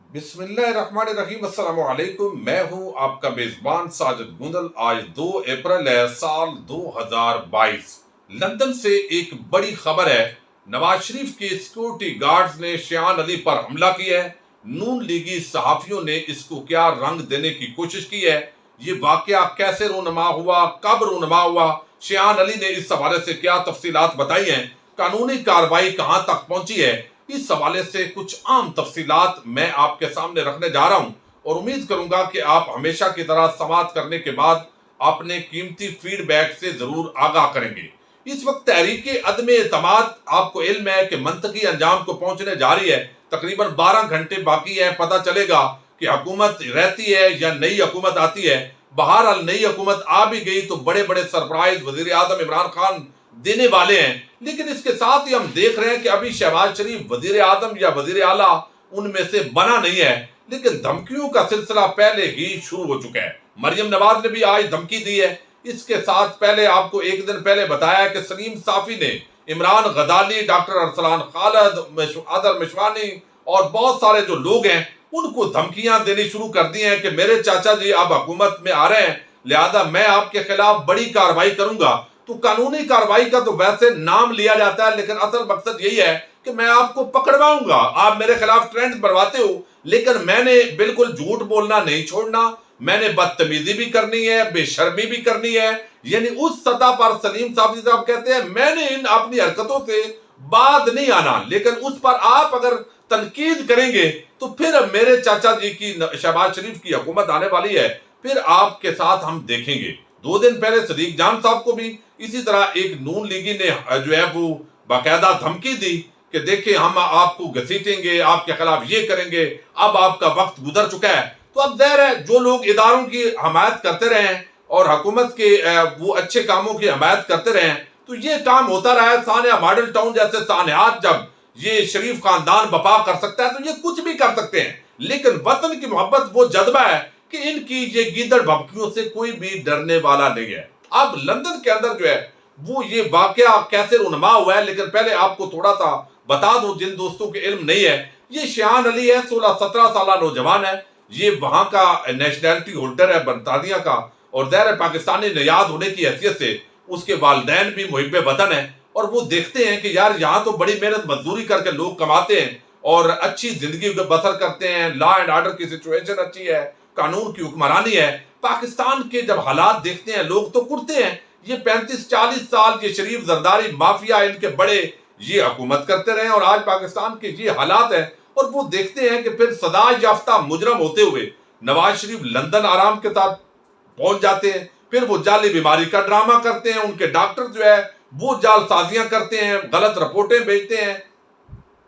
بسم اللہ الرحمن الرحیم۔ السلام علیکم، میں ہوں آپ کا میزبان ساجد گوندل۔ آج 2 اپریل ہے، سال 2022۔ لندن سے ایک بڑی خبر ہے، نواز شریف کے سیکورٹی گارڈز نے شیعان علی پر حملہ کیا ہے۔ نون لیگی صحافیوں نے اس کو کیا رنگ دینے کی کوشش کی ہے، یہ واقعہ کیسے رونما ہوا، کب رونما ہوا، شیعان علی نے اس حوالے سے کیا تفصیلات بتائی ہیں، قانونی کارروائی کہاں تک پہنچی ہے، اس حوالے سے کچھ عام تفصیلات میں آپ کے سامنے رکھنے جا رہا ہوں، اور امید کروں گا کہ آپ ہمیشہ کی طرح سماعت کرنے کے بعد اپنے قیمتی فیڈ بیک سے ضرور آگاہ کریں گے۔ اس وقت تحریک عدم اعتماد آپ کو علم ہے کہ منطقی انجام کو پہنچنے جا رہی ہے۔ تقریباً 12 گھنٹے باقی ہیں، پتہ چلے گا کہ حکومت رہتی ہے یا نئی حکومت آتی ہے۔ بہرحال نئی حکومت آ بھی گئی تو بڑے بڑے سرپرائز وزیر اعظم عمران خان دینے والے ہیں، لیکن اس کے ساتھ ہی ہم دیکھ رہے ہیں کہ ابھی شہباز شریف وزیر اعظم یا وزیر اعلیٰ ان میں سے بنا نہیں ہے، لیکن دھمکیوں کا سلسلہ پہلے ہی شروع ہو چکا ہے۔ مریم نواز نے بھی آج دھمکی دی ہے۔ اس کے ساتھ پہلے آپ کو ایک دن پہلے بتایا کہ سلیم صافی نے عمران غزالی، ڈاکٹر ارسلان خالد، اظہر مشوانی اور بہت سارے جو لوگ ہیں ان کو دھمکیاں دینی شروع کر دی ہیں کہ میرے چاچا جی اب حکومت میں آ رہے ہیں، لہذا میں آپ کے خلاف بڑی کارروائی کروں گا۔ تو قانونی کارروائی کا تو ویسے نام لیا جاتا ہے، لیکن اصل مقصد یہی ہے کہ میں آپ کو پکڑواؤں گا۔ آپ میرے خلاف ٹرینڈ بنواتے ہو، لیکن میں نے بالکل جھوٹ بولنا نہیں چھوڑنا، میں نے بدتمیزی بھی کرنی ہے، بے شرمی بھی کرنی ہے۔ یعنی اس سطح پر سلیم صافی صاحب کہتے ہیں میں نے ان اپنی حرکتوں سے بعد نہیں آنا، لیکن اس پر آپ اگر تنقید کریں گے تو پھر میرے چاچا جی کی شہباز شریف کی حکومت آنے والی ہے، پھر آپ کے ساتھ ہم دیکھیں گے۔ 2 دن پہلے صدیق جان صاحب کو بھی اسی طرح ایک نون لیگی نے جو ہے وہ باقاعدہ دھمکی دی کہ دیکھیں ہم آپ کو گھسیٹیں گے، آپ کے خلاف یہ کریں گے، اب آپ کا وقت گزر چکا ہے۔ تو اب ظاہر ہے جو لوگ اداروں کی حمایت کرتے رہے ہیں اور حکومت کے وہ اچھے کاموں کی حمایت کرتے رہے ہیں تو یہ کام ہوتا رہا ہے۔ سانحہ ماڈل ٹاؤن جیسے سانحات جب یہ شریف خاندان بپا کر سکتا ہے تو یہ کچھ بھی کر سکتے ہیں، لیکن وطن کی محبت وہ جذبہ ہے کہ ان کی یہ گیدڑ بھبکیوں سے کوئی بھی ڈرنے والا نہیں ہے۔ اب لندن کے اندر جو ہے وہ یہ واقعہ کیسے رونما ہوا ہے، لیکن پہلے آپ کو تھوڑا سا بتا دوں جن دوستوں کے علم نہیں ہے، یہ شیعان علی ہے، 16-17 سالہ نوجوان ہے، یہ وہاں کا نیشنلٹی ہولڈر ہے برطانیہ کا، اور ظاہر پاکستانی نیاد ہونے کی حیثیت سے اس کے والدین بھی محب وطن ہیں، اور وہ دیکھتے ہیں کہ یار یہاں تو بڑی محنت مزدوری کر کے لوگ کماتے ہیں اور اچھی زندگی بسر کرتے ہیں، لا اینڈ آرڈر کی سچویشن اچھی ہے، قانون کی حکمرانی ہے۔ پاکستان کے جب حالات دیکھتے ہیں لوگ تو کرتے ہیں، یہ 35-40 سال یہ شریف زرداری مافیا ان کے بڑے یہ حکومت کرتے رہے اور آج پاکستان کے یہ حالات ہیں، اور وہ دیکھتے ہیں کہ پھر سزا یافتہ مجرم ہوتے ہوئے نواز شریف لندن آرام کے ساتھ پہنچ جاتے ہیں، پھر وہ جعلی بیماری کا ڈرامہ کرتے ہیں، ان کے ڈاکٹر جو ہے وہ جعل سازیاں کرتے ہیں، غلط رپورٹیں بھیجتے ہیں،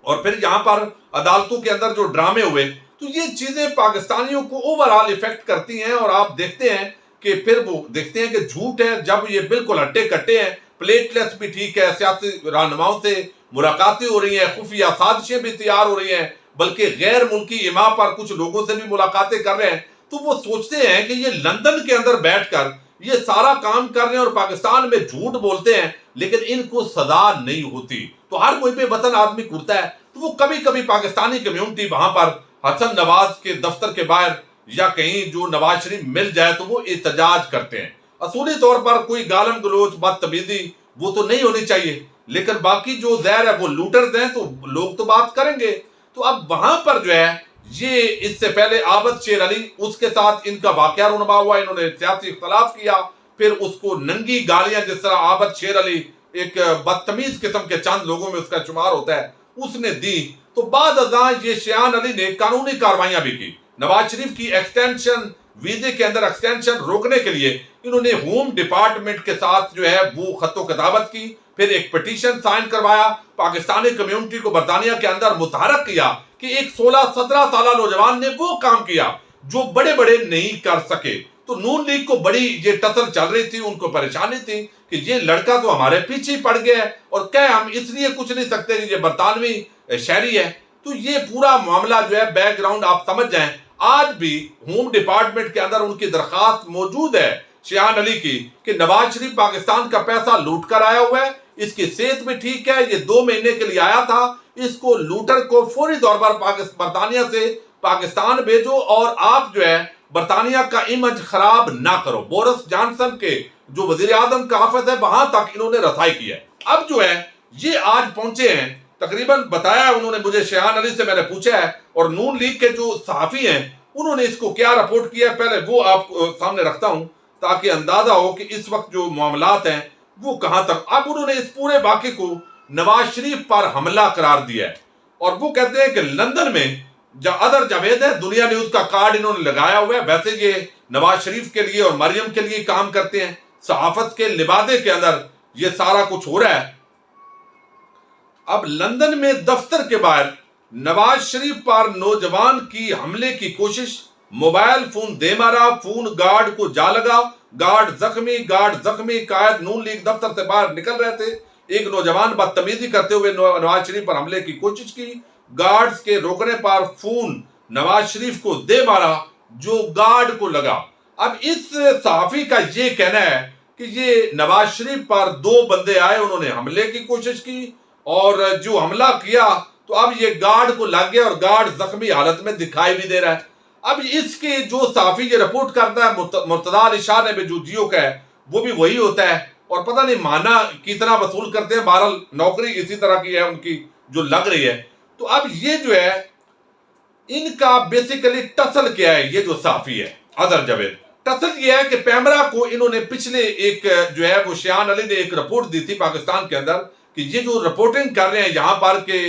اور پھر یہاں پر عدالتوں کے اندر جو ڈرامے ہوئے تو یہ چیزیں پاکستانیوں کو اوورآل ایفیکٹ کرتی ہیں، اور آپ دیکھتے ہیں کہ پھر وہ دیکھتے ہیں کہ جھوٹ ہے جب یہ بالکل ہٹے کٹے ہیں، پلیٹلیٹس بھی ٹھیک ہے، سیاسی رہنماؤں سے ملاقاتیں ہو رہی ہیں، خفیہ سازشیں بھی تیار ہو رہی ہیں، بلکہ غیر ملکی ایما پر کچھ لوگوں سے بھی ملاقاتیں کر رہے ہیں، تو وہ سوچتے ہیں کہ یہ لندن کے اندر بیٹھ کر یہ سارا کام کر رہے ہیں اور پاکستان میں جھوٹ بولتے ہیں، لیکن ان کو سزا نہیں ہوتی۔ تو ہر محب وطن آدمی کرتا ہے، تو وہ کبھی کبھی پاکستانی کمیونٹی وہاں پر حسن نواز کے دفتر کے باہر یا کہیں جو نواز شریف مل جائے تو وہ احتجاج کرتے ہیں۔ اصولی طور پر کوئی گالم گلوچ بدتمیزی وہ تو نہیں ہونی چاہیے، لیکن باقی جو ظاہر ہے وہ لوٹرز ہیں تو لوگ تو بات کریں گے۔ تو اب وہاں پر جو ہے یہ اس سے پہلے عابد شیر علی، اس کے ساتھ ان کا واقعہ رونما ہوا، انہوں نے سیاسی اختلاف کیا، پھر اس کو ننگی گالیاں، جس طرح عابد شیر علی ایک بدتمیز قسم کے چند لوگوں میں اس کا شمار ہوتا ہے، اس نے دی، تو بعد ازاں یہ شیعان علی نے قانونی کاروائیاں بھی کی۔ نواز شریف کی ایکسٹینشن ویزے کے اندر ایکسٹینشن روکنے کے لیے انہوں نے ہوم ڈپارٹمنٹ کے ساتھ جو ہے وہ خط و کتابت کی، پھر ایک پٹیشن سائن کروایا، پاکستانی کمیونٹی کو برطانیہ کے اندر متحرک کیا کہ ایک 16-17 سالہ نوجوان نے وہ کام کیا جو بڑے بڑے نہیں کر سکے۔ تو نون لیگ کو بڑی یہ ٹسل چل رہی تھی، ان کو پریشانی تھی کہ یہ لڑکا تو ہمارے پیچھے پڑ گیا ہے، اور کہ ہم اس لیے کچھ نہیں سکتے کہ یہ برطانوی شہری ہے۔ تو یہ پورا معاملہ جو ہے بیک گراؤنڈ آپ سمجھ جائیں، آج بھی ہوم ڈپارٹمنٹ کے اندر ان کی درخواست موجود ہے شیعان علی کی کہ نواز شریف پاکستان کا پیسہ لوٹ کر آیا ہوا ہے، اس کی صحت بھی ٹھیک ہے، یہ 2 مہینے کے لیے آیا تھا، اس کو لوٹر کو فوری طور پر برطانیہ سے پاکستان بھیجو اور آپ جو ہے برطانیہ کا امیج خراب نہ کرو. بورس جانسن کے جو وزیر اعظم کا آفس ہے وہاں تک انہوں نے رسائی کی ہے. اب جو ہے یہ آج پہنچے ہیں, تقریباً بتایا انہوں نے مجھے, شیخان علی سے میں نے پوچھا ہے, اور نون لیگ کے جو صحافی ہیں انہوں نے اس کو کیا رپورٹ کیا ہے, پہلے وہ آپ سامنے رکھتا ہوں تاکہ اندازہ ہو کہ اس وقت جو معاملات ہیں وہ کہاں تک. اب انہوں نے اس پورے واقعے کو نواز شریف پر حملہ قرار دیا ہے, اور وہ کہتے ہیں کہ لندن میں اظہر جاوید ہے, دنیا نیوز کا کارڈ انہوں نے لگایا ہوا ہے. ویسے یہ نواز شریف کے لیے اور مریم کے لیے کام کرتے ہیں, صحافت کے لبادے کے اندر یہ سارا کچھ ہو رہا ہے. اب لندن میں دفتر کے باہر نواز شریف پر نوجوان کی حملے کی کوشش, موبائل فون دے مارا, فون گارڈ کو جا لگا, گارڈ زخمی. قائد نون لیگ دفتر سے باہر نکل رہے تھے, ایک نوجوان بدتمیزی کرتے ہوئے نواز شریف پر حملے کی کوشش کی, گارڈز کے روکنے پر فون نواز شریف کو دے مارا جو گارڈ کو لگا. اب اس صحافی کا یہ کہنا ہے کہ یہ نواز شریف پر دو بندے آئے, انہوں نے حملے کی کوشش کی اور جو حملہ کیا تو اب یہ گارڈ کو لگ گیا اور گارڈ زخمی حالت میں دکھائی بھی دے رہا ہے. اب اس کے جو صحافی یہ رپورٹ کرتا ہے مرتضی علی شاہ نے بھی جو جیو کا ہے وہ بھی وہی ہوتا ہے, اور پتہ نہیں مانا کتنا وصول کرتے ہیں. بہرحال نوکری اسی طرح کی ہے ان کی جو لگ رہی ہے. تو اب یہ جو ہے ان کا بیسیکلی ٹسل کیا ہے, یہ جو صحافی ہے اظہر جاوید, ٹسل یہ ہے کہ پیمرا کو انہوں نے پچھلے ایک جو ہے وہ شیخان علی نے ایک رپورٹ دی تھی پاکستان کے اندر کہ یہ جو رپورٹنگ کر رہے ہیں یہاں پر کہ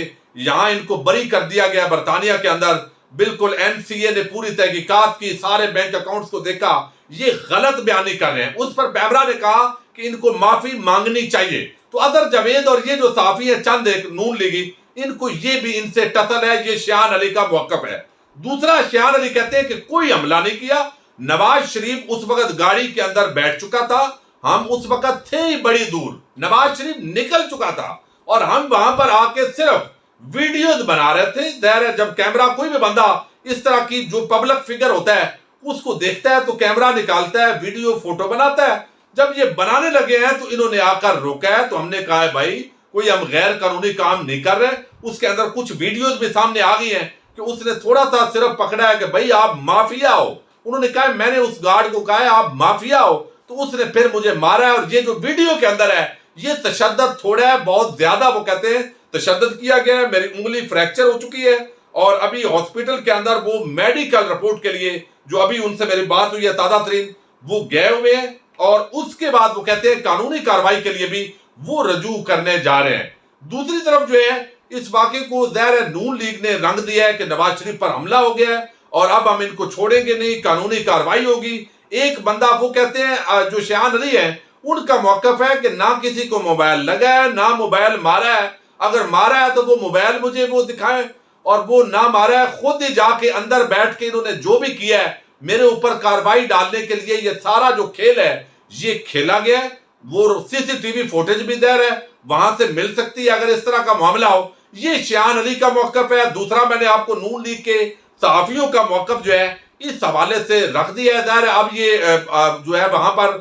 یہاں ان کو بری کر دیا گیا برطانیہ کے اندر, بالکل این سی اے نے پوری تحقیقات کی, سارے بینک اکاؤنٹس کو دیکھا, یہ غلط بیانی کر رہے ہیں. اس پر پیمرا نے کہا کہ ان کو معافی مانگنی چاہیے. تو اظہر جاوید اور یہ جو صحافی ہیں چند ایک نون لیگی, ان کو یہ بھی ان سے ٹسل ہے, یہ شیخان علی کا موقف ہے. دوسرا, شیخان علی کہتے ہیں کہ کوئی حملہ نہیں کیا, نواز شریف اس وقت گاڑی کے اندر بیٹھ چکا تھا, ہم اس وقت تھے ہی بڑی دور, نواز شریف نکل چکا تھا اور ہم وہاں پر آ کے صرف ویڈیوز بنا رہے تھے. ظاہر ہے جب کیمرہ, کوئی بھی بندہ اس طرح کی جو پبلک فگر ہوتا ہے اس کو دیکھتا ہے تو کیمرہ نکالتا ہے, ویڈیو فوٹو بناتا ہے. جب یہ بنانے لگے ہیں تو انہوں نے آ کر روکا ہے, تو ہم نے کہا ہے بھائی کوئی ہم غیر قانونی کام نہیں کر رہے. اس کے اندر کچھ ویڈیوز بھی سامنے آ گئی ہیں کہ اس نے تھوڑا سا صرف پکڑا ہے کہ بھائی آپ مافیا ہو. انہوں نے کہا میں نے اس گارڈ کو کہا ہے آپ مافیا ہو, تو اس نے پھر مجھے مارا ہے. اور یہ جو ویڈیو کے اندر ہے یہ تشدد تھوڑا ہے, بہت زیادہ وہ کہتے ہیں تشدد کیا گیا ہے. میری انگلی فریکچر ہو چکی ہے اور ابھی ہاسپٹل کے اندر وہ میڈیکل رپورٹ کے لیے جو ابھی ان سے میری بات ہوئی ہے تازہ ترین, وہ گئے ہوئے ہیں. اور اس کے بعد وہ کہتے ہیں قانونی کارروائی کے لیے بھی وہ رجوع کرنے جا رہے ہیں. دوسری طرف جو ہے اس واقعے کو ظاہر نون لیگ نے رنگ دیا ہے کہ نواز شریف پر حملہ ہو گیا ہے اور اب ہم ان کو چھوڑیں گے نہیں, قانونی کارروائی ہوگی. ایک بندہ وہ کہتے ہیں جو شیخان علی ہیں ان کا موقف ہے کہ نہ کسی کو موبائل لگا ہے نہ موبائل مارا ہے, اگر مارا ہے تو وہ موبائل مجھے وہ دکھائیں, اور وہ نہ مارا ہے خود ہی جا کے اندر بیٹھ کے انہوں نے جو بھی کیا ہے میرے اوپر کارروائی ڈالنے کے لیے یہ سارا جو کھیل ہے یہ کھیلا گیا ہے. وہ سی سی ٹی وی فوٹیج بھی دے رہے ہیں, وہاں سے مل سکتی ہے اگر اس طرح کا معاملہ ہو. یہ شیخان علی کا موقف ہے. دوسرا میں نے آپ کو نون لیگ کے صحافیوں کا موقف جو ہے اس حوالے سے رکھ دیا ہے. ظاہر اب یہ جو ہے وہاں پر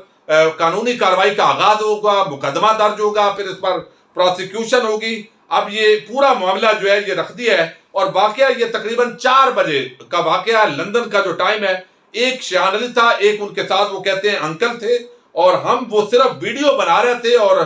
قانونی کارروائی کا آغاز ہوگا, مقدمہ درج ہوگا, پھر اس پر پروسیکیوشن ہوگی. اب یہ پورا معاملہ جو ہے یہ رکھ دیا ہے. اور واقعہ یہ تقریباً 4 بجے کا واقعہ, لندن کا جو ٹائم ہے. ایک شیخان علی تھا, ایک ان کے ساتھ وہ کہتے ہیں انکل تھے, اور ہم وہ صرف ویڈیو بنا رہے تھے اور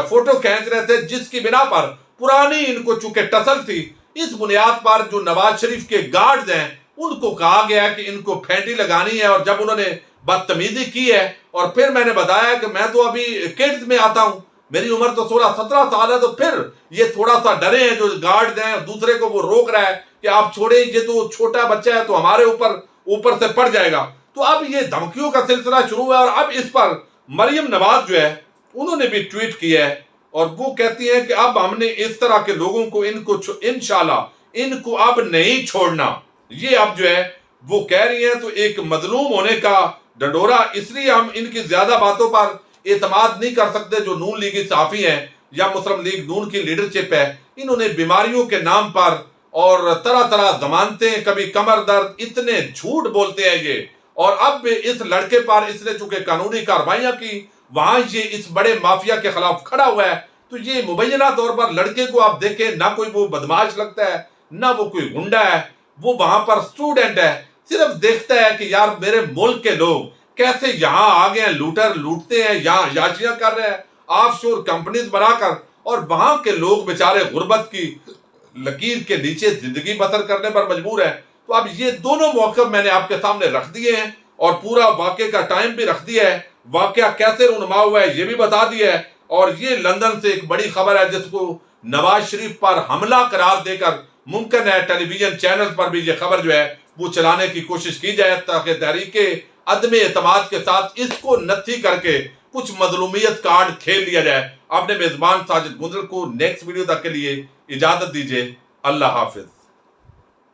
فوٹو کھینچ رہے تھے, جس کی بنا پر پرانی ان کو چونکہ ٹسل تھی, اس بنیاد پر جو نواز شریف کے گارڈز ہیں ان کو کہا گیا کہ ان کو پھینٹی لگانی ہے. اور جب انہوں نے بدتمیزی کی ہے, اور پھر میں نے بتایا کہ میں تو ابھی کڈز میں آتا ہوں, میری عمر تو 16-17 سال ہے, تو پھر یہ تھوڑا سا ڈرے ہیں جو گارڈ ہیں, دوسرے کو وہ روک رہا ہے کہ آپ چھوڑیں, یہ تو چھوٹا بچہ ہے تو ہمارے اوپر سے پڑ جائے گا. تو اب یہ دھمکیوں کا سلسلہ شروع ہے. اور اب اس پر مریم نواز جو ہے انہوں نے بھی ٹویٹ کیا ہے, اور وہ کہتی ہیں کہ اب ہم نے اس طرح کے لوگوں کو انشاءاللہ ان کو اب نہیں چھوڑنا. یہ اب جو ہے وہ کہہ رہی ہیں. تو ایک مظلوم ہونے کا ڈنڈورا, اس لیے ہم ان کی زیادہ باتوں پر اعتماد نہیں کر سکتے. جو نون لیگی صحافی ہیں یا مسلم لیگ نون کی لیڈرشپ ہے, انہوں نے بیماریوں کے نام پر اور طرح طرح ضمانتیں, کبھی کمر درد, اتنے جھوٹ بولتے ہیں یہ. اور اب اس لڑکے پر اس نے چونکہ قانونی کارروائیاں کی, وہاں یہ اس بڑے مافیا کے خلاف کھڑا ہوا ہے. تو یہ مبینہ طور پر لڑکے کو آپ دیکھیں, نہ کوئی وہ بدماش لگتا ہے نہ وہ کوئی گنڈا ہے. وہ وہاں پر اسٹوڈنٹ ہے، صرف دیکھتا ہے کہ یار میرے ملک کے لوگ کیسے یہاں آ گئے ہیں، لوٹر لوٹتے ہیں، یہاں عیاشیاں کر رہے ہیں آف شور کمپنیز بنا کر، اور وہاں کے لوگ بیچارے غربت کی لکیر کے نیچے زندگی بسر کرنے پر مجبور ہے۔ تو اب یہ دونوں موقف میں نے آپ کے سامنے رکھ دیے ہیں، اور پورا واقعے کا ٹائم بھی رکھ دیا ہے، واقعہ کیسے رونما ہوا ہے یہ بھی بتا دیا ہے، اور یہ لندن سے ایک بڑی خبر ہے جس کو نواز شریف پر حملہ قرار دے کر ممکن ہے ٹیلی ویژن چینل پر بھی یہ خبر جو ہے وہ چلانے کی کوشش کی جائے، تاکہ تحریک عدم اعتماد کے ساتھ اس کو نتھی کر کے کچھ مظلومیت کارڈ کھیل لیا جائے۔ اپنے میزبان ساجد گندل کو نیکسٹ ویڈیو تک کے لیے اجازت دیجیے۔ اللہ حافظ۔